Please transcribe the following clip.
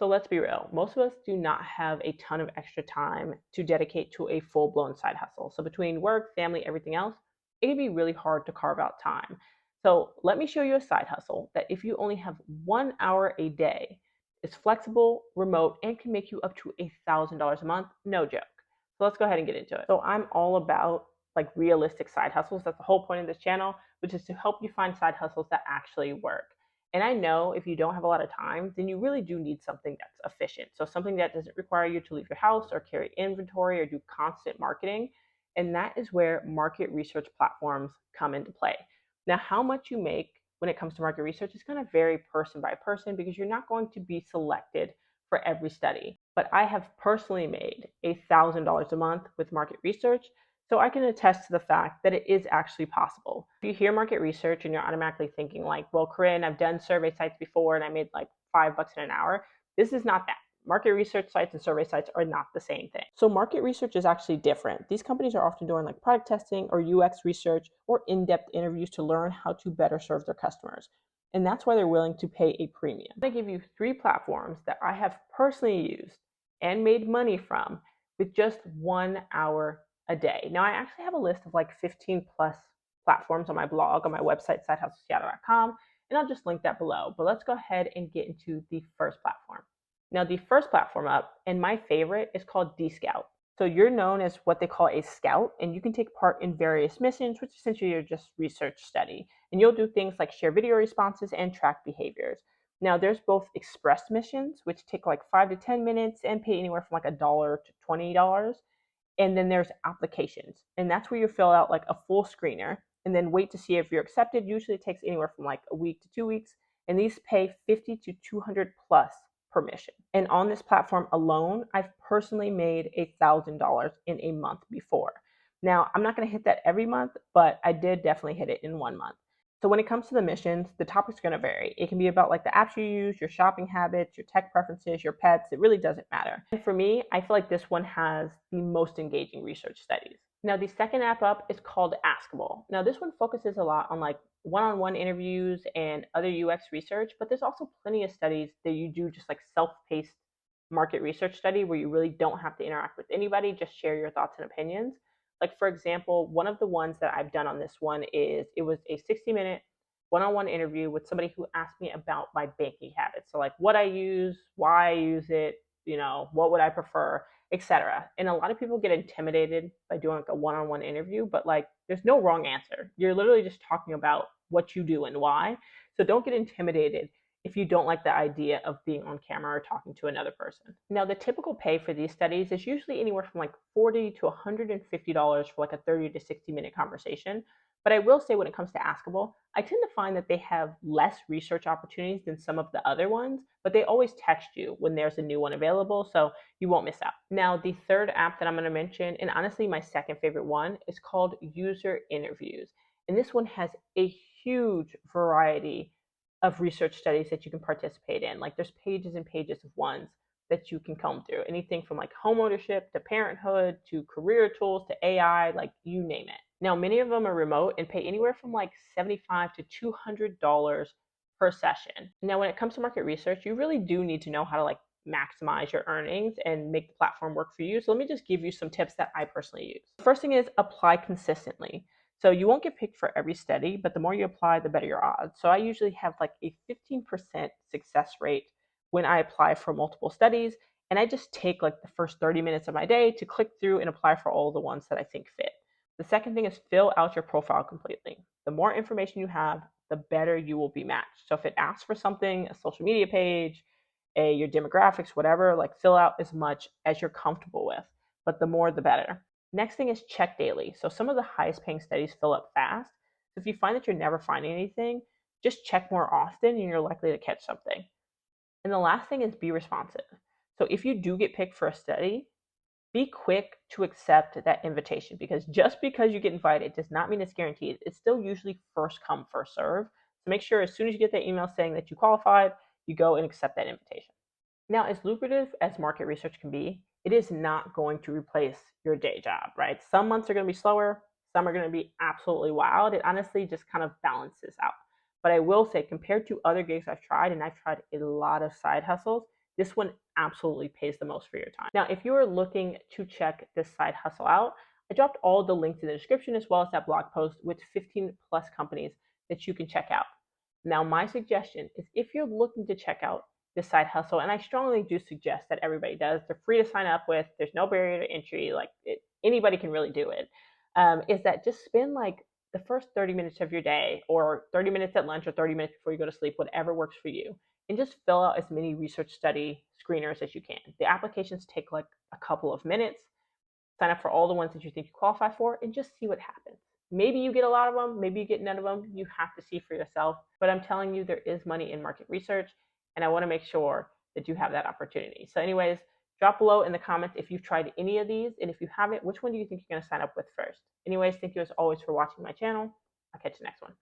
So let's be real. Most of us do not have a ton of extra time to dedicate to a full blown side hustle. So between work, family, everything else, it can be really hard to carve out time. So let me show you a side hustle that if you only have 1 hour a day, is flexible, remote, and can make you up to $1,000 a month. No joke. So let's go ahead and get into it. So I'm all about like realistic side hustles. That's the whole point of this channel, which is to help you find side hustles that actually work. And I know if you don't have a lot of time, then you really do need something that's efficient. So something that doesn't require you to leave your house or carry inventory or do constant marketing. And that is where market research platforms come into play. Now, how much you make when it comes to market research is going to vary person by person because you're not going to be selected for every study. But I have personally made $1,000 a month with market research, so I can attest to the fact that it is actually possible. If you hear market research and you're automatically thinking like, well, Corinne, I've done survey sites before and I made like $5 in an hour. This is not that. Market research sites and survey sites are not the same thing. So market research is actually different. These companies are often doing like product testing or UX research or in-depth interviews to learn how to better serve their customers. And that's why they're willing to pay a premium. I'm going to give you 3 platforms that I have personally used and made money from with just 1 hour a day. Now, I actually have a list of like 15 plus platforms on my blog, on my website, sidehustleseattle.com, and I'll just link that below. But let's go ahead and get into the first platform. Now, the first platform up, and my favorite, is called Dscout. So you're known as what they call a scout, and you can take part in various missions, which essentially are just research study. And you'll do things like share video responses and track behaviors. Now, there's both express missions, which take like 5 to 10 minutes and pay anywhere from like $1 to $20. And then there's applications, and that's where you fill out like a full screener and then wait to see if you're accepted. Usually it takes anywhere from like a week to 2 weeks, and these pay 50 to 200 plus per mission. And on this platform alone, I've personally made $1,000 in a month before. Now, I'm not going to hit that every month, but I did definitely hit it in 1 month. So when it comes to the missions, the topic's going to vary. It can be about like the apps you use, your shopping habits, your tech preferences, your pets. It really doesn't matter. And for me, I feel like this one has the most engaging research studies. Now, the second app up is called Askable. Now, this one focuses a lot on like one-on-one interviews and other UX research, but there's also plenty of studies that you do just like self-paced market research study where you really don't have to interact with anybody, just share your thoughts and opinions. Like, for example, one of the ones that I've done on this one is it was a 60-minute one-on-one interview with somebody who asked me about my banking habits. So like what I use, why I use it, what would I prefer, etc. And a lot of people get intimidated by doing like a one-on-one interview, but like there's no wrong answer. You're literally just talking about what you do and why. So don't get intimidated if you don't like the idea of being on camera or talking to another person. Now, the typical pay for these studies is usually anywhere from like $40 to $150 for like a 30 to 60-minute conversation. But I will say when it comes to Askable, I tend to find that they have less research opportunities than some of the other ones, but they always text you when there's a new one available, so you won't miss out. Now, the third app that I'm going to mention, and honestly my second favorite one, is called UserInterviews. And this one has a huge variety of research studies that you can participate in. Like there's pages and pages of ones that you can comb through. Anything from like home ownership to parenthood to career tools to AI, like you name it. Now, many of them are remote and pay anywhere from like $75 to $200 per session. Now, when it comes to market research, you really do need to know how to like maximize your earnings and make the platform work for you. So let me just give you some tips that I personally use. The first thing is apply consistently. So you won't get picked for every study, but the more you apply, the better your odds. So I usually have like a 15% success rate when I apply for multiple studies. And I just take like the first 30 minutes of my day to click through and apply for all the ones that I think fit. The second thing is fill out your profile completely. The more information you have, the better you will be matched. So if it asks for something, a social media page, your demographics, whatever, like fill out as much as you're comfortable with, but the more the better. Next thing is check daily. So some of the highest paying studies fill up fast. So if you find that you're never finding anything, just check more often and you're likely to catch something. And the last thing is be responsive. So if you do get picked for a study, be quick to accept that invitation, because just because you get invited does not mean it's guaranteed. It's still usually first come, first serve. So make sure as soon as you get that email saying that you qualified, you go and accept that invitation. Now, as lucrative as market research can be, it is not going to replace your day job, right? Some months are going to be slower, some are going to be absolutely wild. It honestly just kind of balances out. But I will say, compared to other gigs I've tried, and I've tried a lot of side hustles, this one absolutely pays the most for your time. Now, if you are looking to check this side hustle out, I dropped all the links in the description as well as that blog post with 15 plus companies that you can check out. Now, my suggestion is if you're looking to check out this side hustle, and I strongly do suggest that everybody does, they're free to sign up with, there's no barrier to entry, anybody can really do it. Is that just spend like the first 30 minutes of your day or 30 minutes at lunch or 30 minutes before you go to sleep, whatever works for you, and just fill out as many research study screeners as you can. The applications take like a couple of minutes. Sign up for all the ones that you think you qualify for and just see what happens. Maybe you get a lot of them, maybe you get none of them. You have to see for yourself. But I'm telling you, there is money in market research, and I want to make sure that you have that opportunity. So, anyways, drop below in the comments if you've tried any of these, and if you haven't, which one do you think you're going to sign up with first? Anyways, thank you as always for watching my channel. I'll catch you next one.